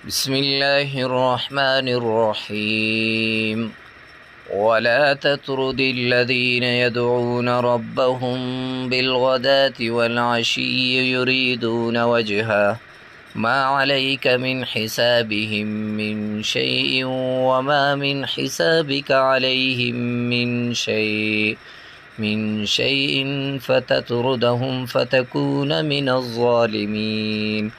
بسم الله الرحمن الرحيم. ولا تطرد الذين يدعون ربهم بالغداة والعشي يريدون وجهه ما عليك من حسابهم من شيء وما من حسابك عليهم من شيء فتطردهم فتكون من الظالمين.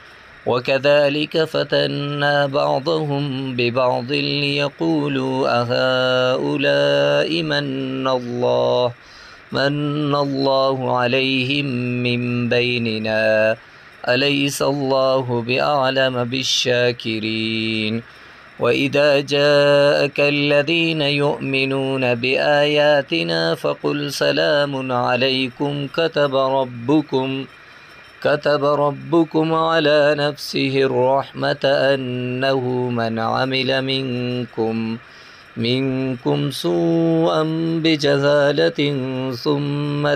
وكذلك فتنا بعضهم ببعض ليقولوا أهؤلاء من الله عليهم من بيننا أليس الله بأعلم بالشاكرين. وإذا جاءك الذين يؤمنون بآياتنا فقل سلام عليكم كتب ربكم على نفسه الرحمة أنه من عمل منكم سوءا بجهالة ثم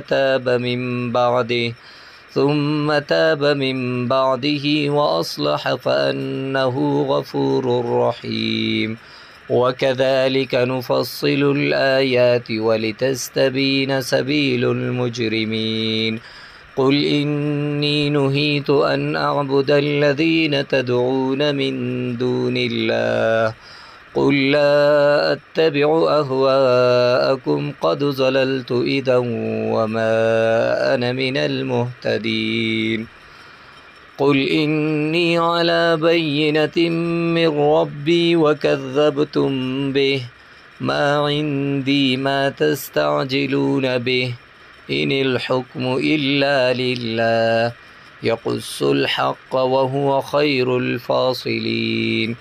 تاب من بعده وأصلح فأنه غفور رحيم. وكذلك نفصل الآيات ولتستبين سبيل المجرمين. قل إني نهيت أن أعبد الذين تدعون من دون الله قل لا أتبع أهواءكم قد ضللت إذا وما أنا من المهتدين. قل إني على بينة من ربي وكذبتم به ما عندي ما تستعجلون به إن الحكم إلا لله يقص الحق وهو خير الفاصلين.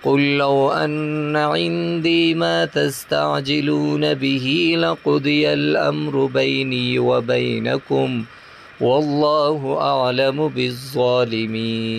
قل لو أن عندي ما تستعجلون به لقضي الأمر بيني وبينكم والله أعلم بالظالمين.